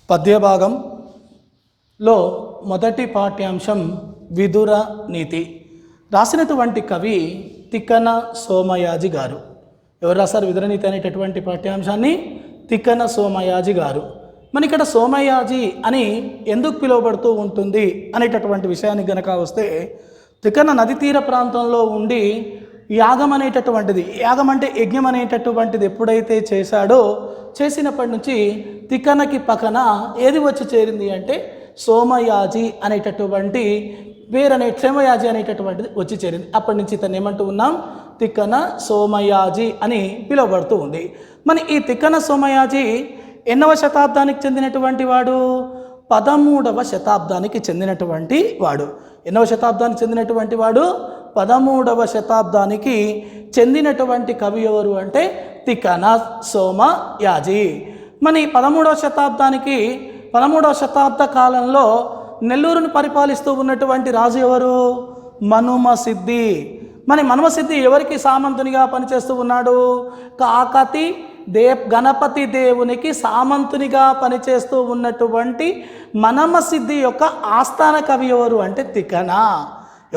పద్యభాగంలో మొదటి పాఠ్యాంశం విదుర నీతి. రాసినటువంటి కవి తిక్కన సోమయాజి గారు. ఎవరు రాశారు విదుర నీతి అనేటటువంటి పాఠ్యాంశాన్ని? తిక్కన సోమయాజి గారు. మన ఇక్కడ సోమయాజి అని ఎందుకు పిలువబడుతూ ఉంటుంది అనేటటువంటి విషయానికి గనక వస్తే, తిక్కన నది తీర ప్రాంతంలో ఉండి యాగం అంటే యజ్ఞం అనేటటువంటిది ఎప్పుడైతే చేశాడో, చేసినప్పటి నుంచి తిక్కనకి పక్కన ఏది వచ్చి చేరింది అంటే సోమయాజి అనేటటువంటి క్షేమయాజి అనేటటువంటిది వచ్చి చేరింది. అప్పటి నుంచి ఇతను ఏమంటూ ఉన్నాం? తిక్కన సోమయాజి అని పిలువబడుతూ ఉంది. మన ఈ తిక్కన సోమయాజి ఎన్నవ శతాబ్దానికి చెందినటువంటి వాడు? 13వ శతాబ్దానికి చెందినటువంటి వాడు. ఎన్నవ శతాబ్దానికి చెందినటువంటి వాడు? 13వ శతాబ్దానికి చెందినటువంటి కవి ఎవరు అంటే తిక్కన సోమయాజి. మన 13వ శతాబ్ద కాలంలో నెల్లూరును పరిపాలిస్తూ ఉన్నటువంటి రాజు ఎవరు? మనుమసిద్ధి. మనుమసిద్ధి ఎవరికి సామంతునిగా పనిచేస్తూ ఉన్నాడు? కాకతి గణపతి దేవునికి సామంతునిగా పనిచేస్తూ ఉన్నటువంటి మనుమసిద్ధి యొక్క ఆస్థాన కవి ఎవరు అంటే తిక్కన.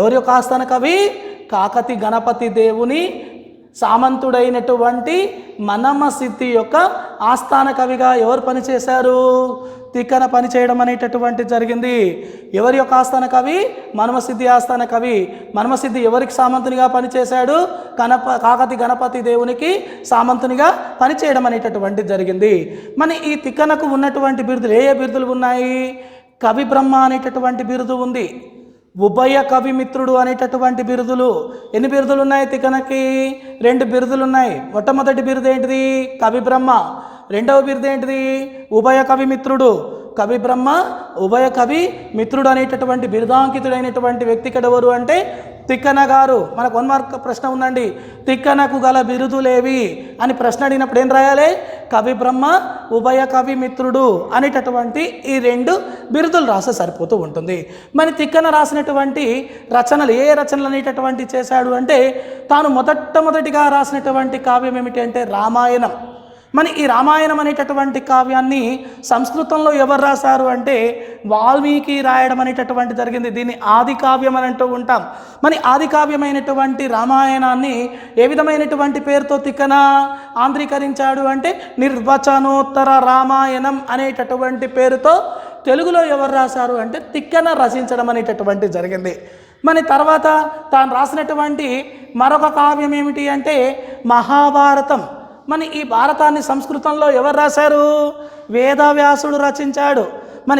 ఎవరి యొక్క ఆస్థాన కవి? కాకతి గణపతి దేవుని సామంతుడైనటువంటి మనుమసిద్ధి యొక్క ఆస్థాన కవిగా ఎవరు పనిచేశారు? తిక్కన పనిచేయడం అనేటటువంటి జరిగింది. ఎవరి యొక్క ఆస్థాన కవి? మనుమసిద్ధి ఆస్థాన కవి. మనుమసిద్ధి ఎవరికి సామంతునిగా పనిచేశాడు? కాకతి గణపతి దేవునికి సామంతునిగా పనిచేయడం అనేటటువంటి జరిగింది. మన ఈ తిక్కనకు ఉన్నటువంటి బిరుదులు ఏ బిరుదులు ఉన్నాయి? కవి బ్రహ్మ అనేటటువంటి బిరుదు ఉంది. ఉభయ కవి మిత్రుడు అనేటటువంటి బిరుదులు. ఎన్ని బిరుదులు ఉన్నాయి తిక్కనకి? 2 బిరుదులు ఉన్నాయి. మొట్టమొదటి బిరుదు ఏంటిది? కవి బ్రహ్మ. రెండవ బిరుదు ఏంటిది? ఉభయ కవి మిత్రుడు. కవి బ్రహ్మ, ఉభయ కవి మిత్రుడు అనేటటువంటి బిరుదాంకితుడైనటువంటి వ్యక్తి ఎవరు అంటే తిక్కన గారు. మనకు 1 మార్క్ ప్రశ్న ఉందండి. తిక్కనకు గల బిరుదులేవి అని ప్రశ్న అడిగినప్పుడు ఏం రాయాలి? కవి బ్రహ్మ, ఉభయ కవి మిత్రుడు అనేటటువంటి ఈ 2 బిరుదులు రాస్తే సరిపోతూ ఉంటుంది. మరి తిక్కన రాసినటువంటి రచనలు ఏ రచనలు అనేటటువంటి చేశాడు అంటే, తాను మొదటిగా రాసినటువంటి కావ్యం ఏమిటి అంటే రామాయణం. ఈ రామాయణం అనేటటువంటి కావ్యాన్ని సంస్కృతంలో ఎవరు రాశారు అంటే వాల్మీకి రాయడం అనేటటువంటి జరిగింది. దీన్ని ఆది కావ్యం అని అంటూ ఉంటాం. ఆది కావ్యమైనటువంటి రామాయణాన్ని ఏ విధమైనటువంటి పేరుతో తిక్కన ఆంధ్రీకరించాడు అంటే నిర్వచనోత్తర రామాయణం అనేటటువంటి పేరుతో తెలుగులో ఎవరు రాశారు అంటే తిక్కన రచించడం అనేటటువంటి జరిగింది. తర్వాత తాను రాసినటువంటి మరొక కావ్యం ఏమిటి అంటే మహాభారతం. ఈ భారతాన్ని సంస్కృతంలో ఎవరు రాశారు? వేదవ్యాసుడు రచించాడు.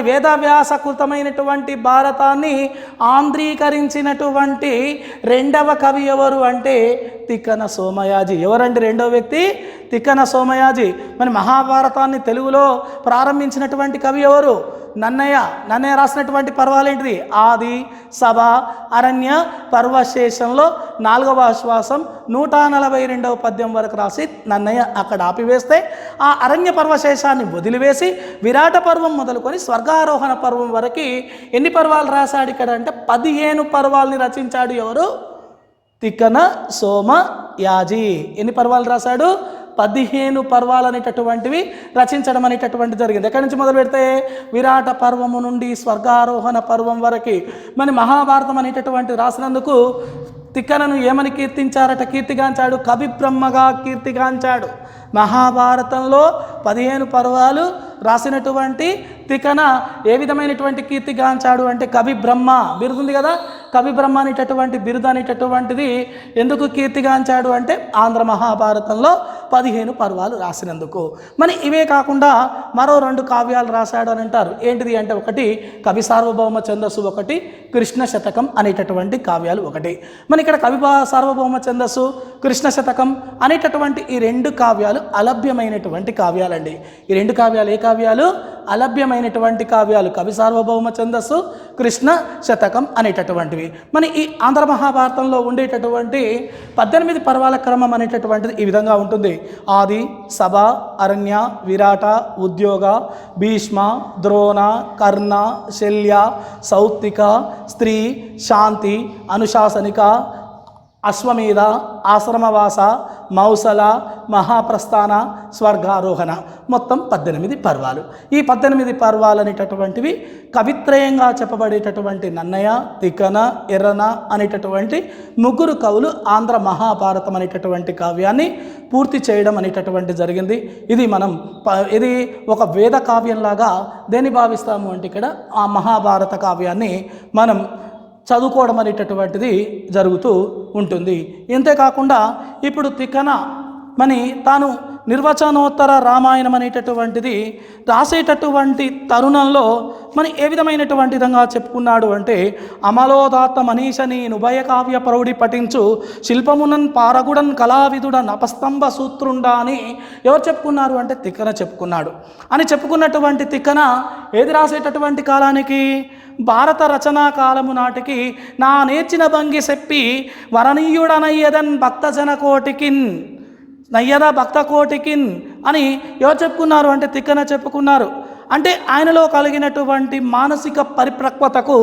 వేదవ్యాసకృతమైనటువంటి భారతాన్ని ఆంధ్రీకరించినటువంటి 2వ కవి ఎవరు అంటే తిక్కన సోమయాజి. ఎవరండి 2వ వ్యక్తి? తిక్కన సోమయాజి. మహాభారతాన్ని తెలుగులో ప్రారంభించినటువంటి కవి ఎవరు? నన్నయ్య రాసినటువంటి పర్వాలేంటిది? ఆది, సభ, అరణ్య, పర్వశేషంలో 4వ ఆశ్వాసం 142వ పద్యం వరకు రాసి నన్నయ్య అక్కడ ఆపివేస్తే, ఆ అరణ్య పర్వశేషాన్ని వదిలివేసి విరాట పర్వం మొదలుకొని స్వర్గారోహణ పర్వం వరకు ఎన్ని పర్వాలు రాశాడు ఇక్కడ అంటే 15 పర్వాలని రచించాడు. ఎవరు? తిక్కన సోమయాజి. ఎన్ని పర్వాలు రాశాడు? 15 పర్వాలు అనేటటువంటివి రచించడం అనేటటువంటి జరిగింది. ఎక్కడి నుంచి మొదలు పెడితే విరాట పర్వము నుండి స్వర్గారోహణ పర్వం వరకు మహాభారతం అనేటటువంటి రాసినందుకు తిక్కనను ఏమని కీర్తించారట? కీర్తిగాంచాడు. కవి బ్రహ్మగా కీర్తిగాంచాడు. మహాభారతంలో 15 పర్వాలు రాసినటువంటి తిక్కన ఏ విధమైనటువంటి కీర్తిగాంచాడు అంటే కవి బ్రహ్మ బిరుదుంది కదా. కవి బ్రహ్మ అనేటటువంటి బిరుదు అనేటటువంటిది ఎందుకు కీర్తిగాంచాడు అంటే ఆంధ్ర మహాభారతంలో 15 పర్వాలు రాసినందుకు. ఇవే కాకుండా మరో 2 కావ్యాలు రాశాడు అని అంటారు. ఏంటిది అంటే ఒకటి కవి సార్వభౌమ ఛందస్సు, ఒకటి కృష్ణ శతకం అనేటటువంటి కావ్యాలు ఒకటి. ఇక్కడ కవి సార్వభౌమ ఛందస్సు, కృష్ణ శతకం అనేటటువంటి ఈ 2 కావ్యాలు అలభ్యమైనటువంటి కావ్యాలండి. ఈ 2 కావ్యాలు ఏ కావ్యాలు? అలభ్యమైనటువంటి కావ్యాలు. కవి సార్వభౌమ ఛందస్సు, కృష్ణ శతకం అనేటటువంటివి. ఈ ఆంధ్ర మహాభారతంలో ఉండేటటువంటి 18 పర్వాల క్రమం అనేటటువంటిది ఈ విధంగా ఉంటుంది. ఆది, సభ, అరణ్య, విరాట, ఉద్యోగ, భీష్మ, ద్రోణ, కర్ణ, శల్య, సౌత్తిక, స్త్రీ, శాంతి, అనుశాసనిక, అశ్వమేధ, ఆశ్రమవాస, మౌసల, మహాప్రస్థాన, స్వర్గారోహణ, మొత్తం 18 పర్వాలు. ఈ 18 పర్వాలు అనేటటువంటివి కవిత్రయంగా చెప్పబడేటటువంటి నన్నయ, తిక్కన, ఎర్రన అనేటటువంటి ముగ్గురు కవులు ఆంధ్ర మహాభారతం అనేటటువంటి కావ్యాన్ని పూర్తి చేయడం అనేటటువంటి జరిగింది. ఇది ఒక వేద కావ్యంలాగా దేన్ని భావిస్తాము అంటే ఇక్కడ ఆ మహాభారత కావ్యాన్ని మనం చదువుకోవడం అనేటటువంటిది జరుగుతూ ఉంటుంది. ఇంతేకాకుండా ఇప్పుడు తిక్కన తాను నిర్వచనోత్తర రామాయణం అనేటటువంటిది రాసేటటువంటి తరుణంలో ఏ విధమైనటువంటి విధంగా చెప్పుకున్నాడు అంటే, అమలోదాత్త మనీషని ఉభయ కావ్య ప్రౌఢి పఠించు శిల్పమునన్ పారగుడన్ కళావిధుడన్ అపస్తంభ సూత్రుండా అని ఎవరు చెప్పుకున్నారు అంటే తిక్కన చెప్పుకున్నాడు. అని చెప్పుకున్నటువంటి తిక్కన ఏది రాసేటటువంటి కాలానికి, భారత రచనా కాలము నాటికి నా నేర్చిన భంగి చెప్పి వరణీయుడనయ్యదన్ భక్తజన కోటికిన్ నయ్యద భక్త కోటికిన్ అని ఎవరు చెప్పుకున్నారు అంటే తిక్కన చెప్పుకున్నారు. అంటే ఆయనలో కలిగినటువంటి మానసిక పరిపక్వతకు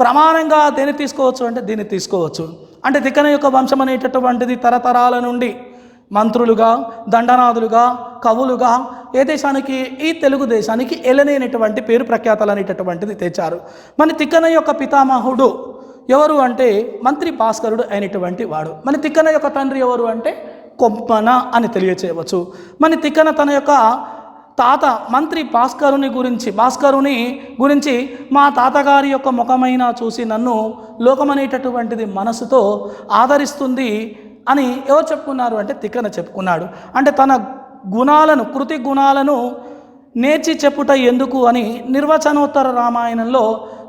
ప్రమాణంగా దేన్ని తీసుకోవచ్చు అంటే దీన్ని తీసుకోవచ్చు. అంటే తిక్కన యొక్క వంశం అనేటటువంటిది తరతరాల నుండి మంత్రులుగా, దండనాథులుగా, కవులుగా ఏ దేశానికి, ఈ తెలుగు దేశానికి ఎలనేనటువంటి పేరు ప్రఖ్యాతలు అనేటటువంటిది తెచ్చారు. తిక్కన యొక్క పితామహుడు ఎవరు అంటే మంత్రి భాస్కరుడు అయినటువంటి వాడు. తిక్కన యొక్క తండ్రి ఎవరు అంటే కొమ్మన అని తెలియచేయవచ్చు. తిక్కన తన యొక్క తాత మంత్రి భాస్కరుని గురించి మా తాతగారి యొక్క ముఖమైనా చూసి నన్ను లోకమనేటటువంటిది మనసుతో ఆదరిస్తుంది అని ఎవరు చెప్పుకున్నారు అంటే తిక్కన చెప్పుకున్నాడు. అంటే తన గుణాలను, కృతి గుణాలను నేర్చి చెప్పుట ఎందుకు అని నిర్వచనోత్తర రామాయణంలో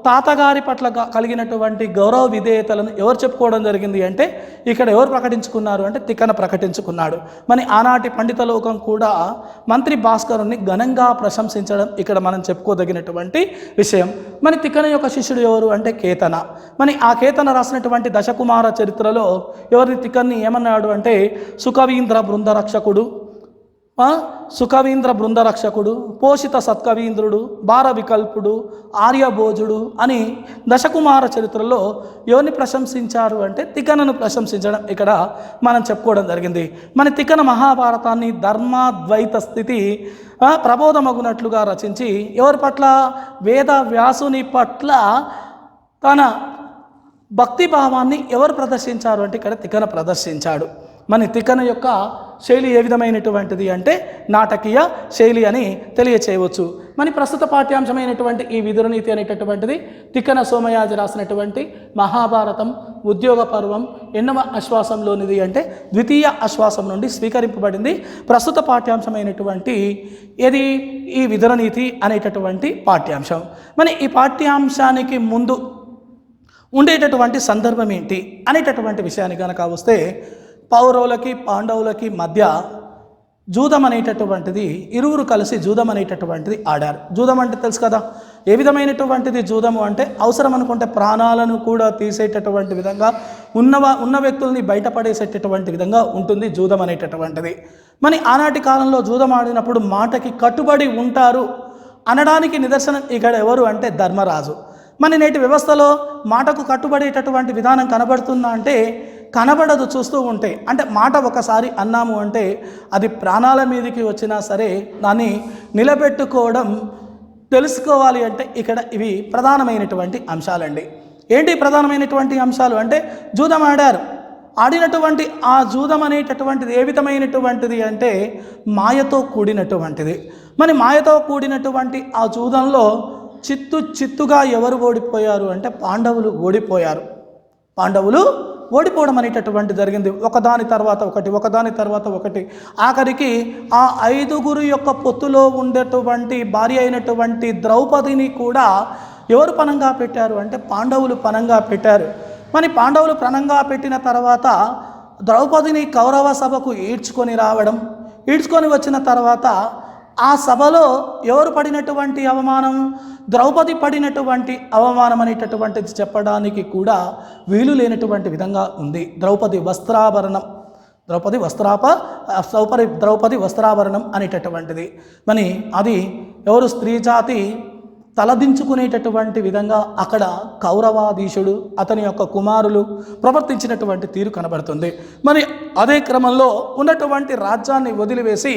తాతగారి పట్ల కలిగినటువంటి గౌరవ విధేయతలను ఎవరు చెప్పుకోవడం జరిగింది అంటే ఇక్కడ ఎవరు ప్రకటించుకున్నారు అంటే తిక్కన ప్రకటించుకున్నాడు. ఆనాటి పండిత లోకం కూడా మంత్రి భాస్కరుని ఘనంగా ప్రశంసించడం ఇక్కడ మనం చెప్పుకోదగినటువంటి విషయం. తిక్కన యొక్క శిష్యుడు ఎవరు అంటే కేతన. ఆ కేతన రాసినటువంటి దశకుమార చరిత్రలో ఎవరిని తిక్కన్ని ఏమన్నాడు అంటే సుకవీంద్ర బృందరక్షకుడు, పోషిత సత్కవీంద్రుడు, భార వికల్పుడు, ఆర్యభోజుడు అని దశకుమార చరిత్రలో ఎవరిని ప్రశంసించారు అంటే తిక్కనను ప్రశంసించడం ఇక్కడ మనం చెప్పుకోవడం జరిగింది. తిక్కన మహాభారతాన్ని ధర్మాద్వైత స్థితి ప్రబోధమగునట్లుగా రచించి ఎవరి పట్ల, వేద వ్యాసుని పట్ల తన భక్తిభావాన్ని ఎవరు ప్రదర్శించారు అంటే ఇక్కడ తిక్కన ప్రదర్శించాడు. తిక్కన యొక్క శైలి ఏ విధమైనటువంటిది అంటే నాటకీయ శైలి అని తెలియచేయవచ్చు. ప్రస్తుత పాఠ్యాంశమైనటువంటి ఈ విదురనీతి అనేటటువంటిది తిక్కన సోమయాజి రాసినటువంటి మహాభారతం ఉద్యోగ పర్వం ఎన్నవ ఆశ్వాసంలోనిది అంటే ద్వితీయ ఆశ్వాసం నుండి స్వీకరింపబడింది. ప్రస్తుత పాఠ్యాంశమైనటువంటి ఈ విదురనీతి అనేటటువంటి పాఠ్యాంశం. ఈ పాఠ్యాంశానికి ముందు ఉండేటటువంటి సందర్భం ఏంటి అనేటటువంటి విషయానికి కనుక వస్తే, పౌరవులకి పాండవులకి మధ్య జూదం అనేటటువంటిది, ఇరువురు కలిసి జూదం అనేటటువంటిది ఆడారు. జూదం అంటే తెలుసు కదా, ఏ విధమైనటువంటిది జూదము అంటే అవసరం అనుకుంటే ప్రాణాలను కూడా తీసేటటువంటి విధంగా ఉన్న వ్యక్తుల్ని బయటపడేసేటటువంటి విధంగా ఉంటుంది జూదం అనేటటువంటిది. ఆనాటి కాలంలో జూదం ఆడినప్పుడు మాటకి కట్టుబడి ఉంటారు అనడానికి నిదర్శనం ఇక్కడ ఎవరు అంటే ధర్మరాజు. నేటి వ్యవస్థలో మాటకు కట్టుబడేటటువంటి విధానం కనబడుతుందా అంటే కనబడదు, చూస్తూ ఉంటే. అంటే మాట ఒకసారి అన్నాము అంటే అది ప్రాణాల మీదకి వచ్చినా సరే దాన్ని నిలబెట్టుకోవడం తెలుసుకోవాలి అంటే ఇక్కడ ఇవి ప్రధానమైనటువంటి అంశాలండి. ఏంటి ప్రధానమైనటువంటి అంశాలు అంటే జూదం ఆడారు. ఆడినటువంటి ఆ జూదం అనేటటువంటిది ఏ విధమైనటువంటిది అంటే మాయతో కూడినటువంటిది. మాయతో కూడినటువంటి ఆ జూదంలో చిత్తుగా ఎవరు ఓడిపోయారు అంటే పాండవులు ఓడిపోయారు. పాండవులు ఓడిపోవడం అనేటటువంటి జరిగింది. ఒకదాని తర్వాత ఒకటి. ఆఖరికి ఆ 5గురు యొక్క పొత్తులో ఉండేటువంటి భార్య అయినటువంటి ద్రౌపదిని కూడా ఎవరు పణంగా పెట్టారు అంటే పాండవులు పణంగా పెట్టారు. పాండవులు పణంగా పెట్టిన తర్వాత ద్రౌపదిని కౌరవ సభకు ఈడ్చుకొని వచ్చిన తర్వాత ఆ సభలో ఎవరు పడినటువంటి అవమానం, ద్రౌపది పడినటువంటి అవమానం అనేటటువంటిది చెప్పడానికి కూడా వీలు లేనటువంటి విధంగా ఉంది. ద్రౌపది వస్త్రాభరణం అనేటటువంటిది. అది ఎవరు స్త్రీ జాతి తలదించుకునేటటువంటి విధంగా అక్కడ కౌరవాధీశుడు అతని యొక్క కుమారులు ప్రవర్తించినటువంటి తీరు కనబడుతుంది. మరి అదే క్రమంలో ఉన్నటువంటి రాజ్యాన్ని వదిలివేసి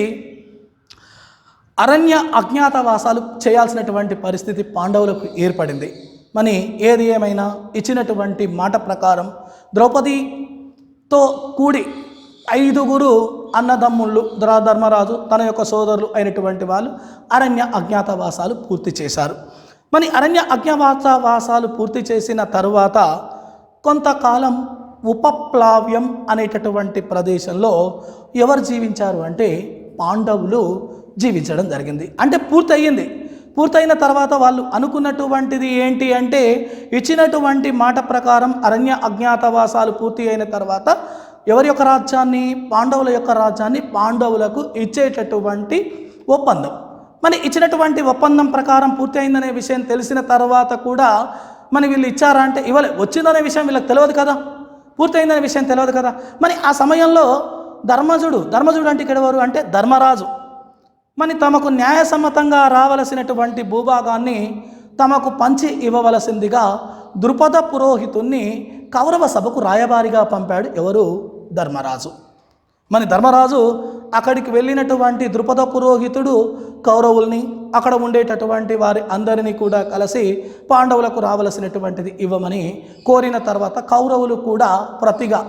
అరణ్య అజ్ఞాతవాసాలు చేయాల్సినటువంటి పరిస్థితి పాండవులకు ఏర్పడింది. మరి ఏది ఏమైనా ఇచ్చినటువంటి మాట ప్రకారం ద్రౌపదితో కూడి 5 అన్నదమ్ముళ్ళు ధర్మరాజు తన యొక్క సోదరులు అయినటువంటి వాళ్ళు అరణ్య అజ్ఞాతవాసాలు పూర్తి చేశారు. మరి అరణ్య అజ్ఞాతవాసాలు పూర్తి చేసిన తరువాత కొంతకాలం ఉపప్లావ్యం అనేటటువంటి ప్రదేశంలో ఎవరు జీవించారు అంటే పాండవులు జీవించడం జరిగింది. అంటే పూర్తయిన తర్వాత వాళ్ళు అనుకున్నటువంటిది ఏంటి అంటే ఇచ్చినటువంటి మాట ప్రకారం అరణ్య అజ్ఞాతవాసాలు పూర్తి అయిన తర్వాత ఎవరి యొక్క రాజ్యాన్ని, పాండవుల యొక్క రాజ్యాన్ని పాండవులకు ఇచ్చేటటువంటి ఒప్పందం. మరి ఇచ్చినటువంటి ఒప్పందం ప్రకారం పూర్తి అయిందనే విషయం తెలిసిన తర్వాత కూడా మరి వీళ్ళు ఇచ్చారా అంటే ఇవ్వలే. వచ్చిందనే విషయం వీళ్ళకి తెలియదు కదా, పూర్తయిందనే విషయం తెలియదు కదా. మరి ఆ సమయంలో ధర్మజుడు అంటే ఇక్కడ ఎవరు అంటే ధర్మరాజు మరి తమకు న్యాయసమ్మతంగా రావలసినటువంటి భూభాగాన్ని తమకు పంచి ఇవ్వవలసిందిగా ద్రుపద పురోహితుణ్ణి కౌరవ సభకు రాయబారిగా పంపాడు. ఎవరు? ధర్మరాజు. మరి ధర్మరాజు అక్కడికి వెళ్ళినటువంటి ద్రుపద పురోహితుడు కౌరవుల్ని అక్కడ ఉండేటటువంటి వారి అందరినీ కూడా కలిసి పాండవులకు రావలసినటువంటిది ఇవ్వమని కోరిన తర్వాత కౌరవులు కూడా ప్రతిగా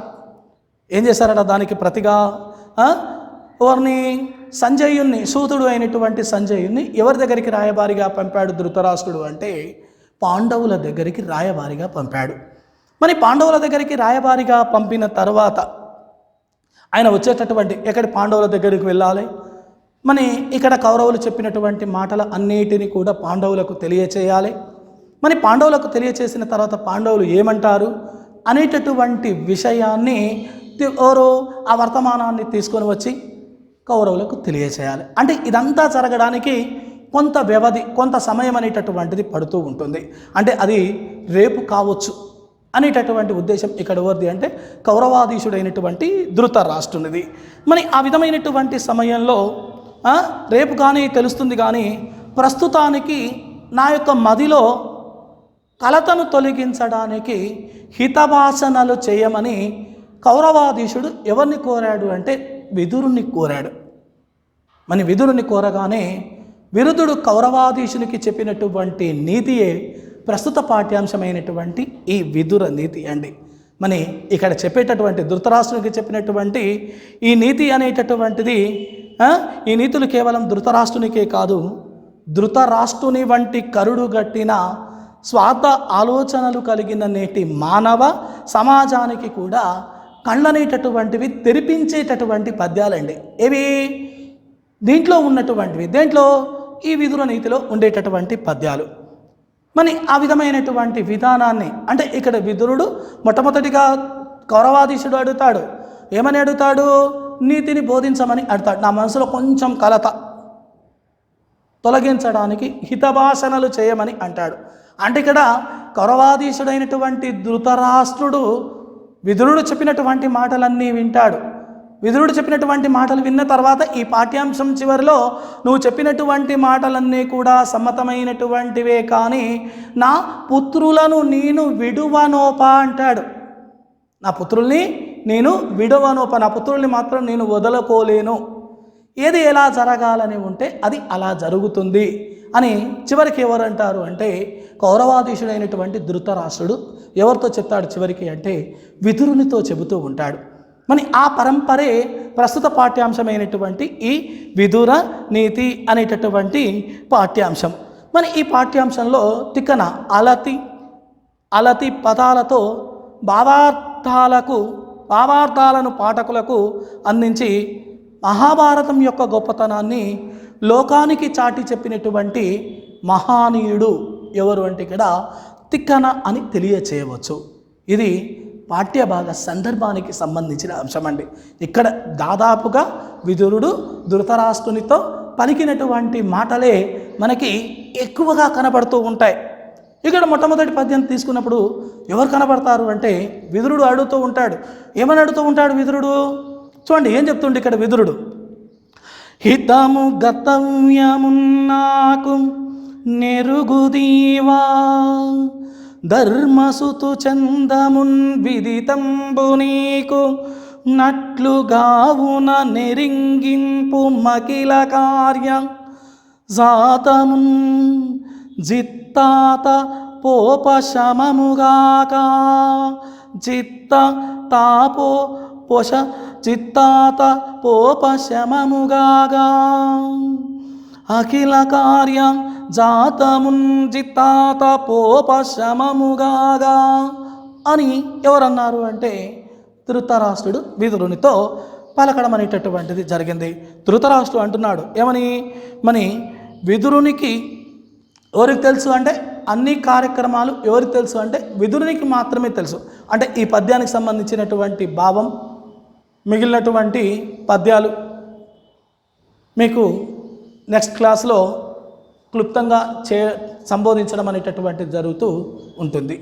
ఏం చేశారట, దానికి ప్రతిగా ఎవరిని, సంజయుణ్ణి, సూతుడు అయినటువంటి సంజయుణ్ణి ఎవరి దగ్గరికి రాయబారిగా పంపాడు ధృతరాష్ట్రుడు అంటే పాండవుల దగ్గరికి రాయబారిగా పంపాడు. మరి పాండవుల దగ్గరికి రాయబారిగా పంపిన తర్వాత ఆయన వచ్చేటటువంటి ఎక్కడి పాండవుల దగ్గరికి వెళ్ళాలి. మరి ఇక్కడ కౌరవులు చెప్పినటువంటి మాటల అన్నిటినీ కూడా పాండవులకు తెలియచేయాలి. మరి పాండవులకు తెలియచేసిన తర్వాత పాండవులు ఏమంటారు అనేటటువంటి విషయాన్ని ఎవరో ఆ వర్తమానాన్ని తీసుకొని వచ్చి కౌరవులకు తెలియచేయాలి. అంటే ఇదంతా జరగడానికి కొంత వ్యవధి, కొంత సమయం అనేటటువంటిది పడుతూ ఉంటుంది. అంటే అది రేపు కావచ్చు అనేటటువంటి ఉద్దేశం ఇక్కడ ఎవరిది అంటే కౌరవాధీశుడైనటువంటి ధృతరాష్ట్రునిది. మరి ఆ విధమైనటువంటి సమయంలో రేపు కానీ తెలుస్తుంది, కానీ ప్రస్తుతానికి నా యొక్క మదిలో కలతను తొలగించడానికి హితభాషణలు చేయమని కౌరవాధీశుడు ఎవరిని కోరాడు అంటే విదురుని కోరాడు. మరి విదురుని కోరగానే విరుదుడు కౌరవాధీశునికి చెప్పినటువంటి నీతియే ప్రస్తుత పాఠ్యాంశమైనటువంటి ఈ విదుర నీతి అండి. మరి ఇక్కడ చెప్పేటటువంటి ధృతరాష్ట్రునికి చెప్పినటువంటి ఈ నీతి అనేటటువంటిది ఈ నీతులు కేవలం ధృతరాష్ట్రునికే కాదు, ధృతరాష్ట్రుని వంటి కరుడు గట్టిన స్వార్థ ఆలోచనలు కలిగిన నేటి మానవ సమాజానికి కూడా కళ్ళనేటటువంటివి తెరిపించేటటువంటి పద్యాలండి. ఏవి? దీంట్లో ఉన్నటువంటివి, దేంట్లో? ఈ విదుర నీతిలో ఉండేటటువంటి పద్యాలు. మరి ఆ విధమైనటువంటి విధానాన్ని అంటే ఇక్కడ విదురుడు మొట్టమొదటిగా కౌరవాధీశుడు అడుగుతాడు. ఏమని అడుగుతాడు? నీతిని బోధించమని అడుగుతాడు. నా మనసులో కొంచెం కలత తొలగించడానికి హితభాషణలు చేయమని అంటాడు. అంటే ఇక్కడ కౌరవాధీశుడైనటువంటి ధృతరాష్ట్రుడు విదురుడు చెప్పినటువంటి మాటలన్నీ వింటాడు. విదురుడు చెప్పినటువంటి మాటలు విన్న తర్వాత ఈ పాఠ్యాంశం చివరిలో నువ్వు చెప్పినటువంటి మాటలన్నీ కూడా సమ్మతమైనటువంటివే, కానీ నా పుత్రులను నేను విడువనోపా అంటాడు. నా పుత్రుల్ని నేను విడువనోప, నా పుత్రుల్ని మాత్రం నేను వదలుకోలేను. ఏది ఎలా జరగాలని ఉంటే అది అలా జరుగుతుంది అని చివరికి ఎవరంటారు అంటే కౌరవాధీశుడైనటువంటి ధృతరాష్ట్రుడు ఎవరితో చెప్తాడు చివరికి అంటే విదురునితో చెబుతూ ఉంటాడు. మరి ఆ పరంపరే ప్రస్తుత పాఠ్యాంశమైనటువంటి ఈ విదుర నీతి అనేటటువంటి పాఠ్యాంశం. మరి ఈ పాఠ్యాంశంలో తిక్కన అలతి పదాలతో భావార్థాలను పాఠకులకు అందించి మహాభారతం యొక్క గొప్పతనాన్ని లోకానికి చాటి చెప్పినటువంటి మహానీయుడు ఎవరు అంటే ఇక్కడ తిక్కన అని తెలియచేయవచ్చు. ఇది పాఠ్యభాగ సందర్భానికి సంబంధించిన అంశం అండి. ఇక్కడ దాదాపుగా విదురుడు ధృతరాష్ట్రునితో పలికినటువంటి మాటలే మనకి ఎక్కువగా కనబడుతూ ఉంటాయి. ఇక్కడ మొట్టమొదటి పద్యం తీసుకున్నప్పుడు ఎవరు కనబడతారు అంటే విదురుడు అడుగుతూ ఉంటాడు. ఏమని అడుగుతూ ఉంటాడు విదురుడు? చూడండి ఏం చెప్తుండే ఇక్కడ విదురుడు. హితము గతవ్యమున్నాకు నెరుగుదీవా ధర్మసుతు చందమున్ విదితంబు నీకు నట్లుగావున నెరింగింపు మకిల కార్య జాతమున్ జిత్తాత పోపశమముగాక చిత్త తాపో పోష చిత్తాత పోపశమముగాగా అఖిల కార్యం జాతమున్ జిత్తాత పోపశమముగాగా అని ఎవరన్నారు అంటే ధృతరాష్ట్రుడు విదురునితో పలకడం అనేటటువంటిది జరిగింది. ధృతరాష్ట్రుడు అంటున్నాడు ఏమని, మని విదురునికి ఎవరికి తెలుసు అంటే అన్ని కార్యక్రమాలు ఎవరికి తెలుసు అంటే విదురునికి మాత్రమే తెలుసు. అంటే ఈ పద్యానికి సంబంధించినటువంటి భావం మిగిలినటువంటి పద్యాలు మీకు నెక్స్ట్ క్లాస్లో క్లుప్తంగా సంబోధించడం అనేటటువంటిది జరుగుతూ ఉంటుంది.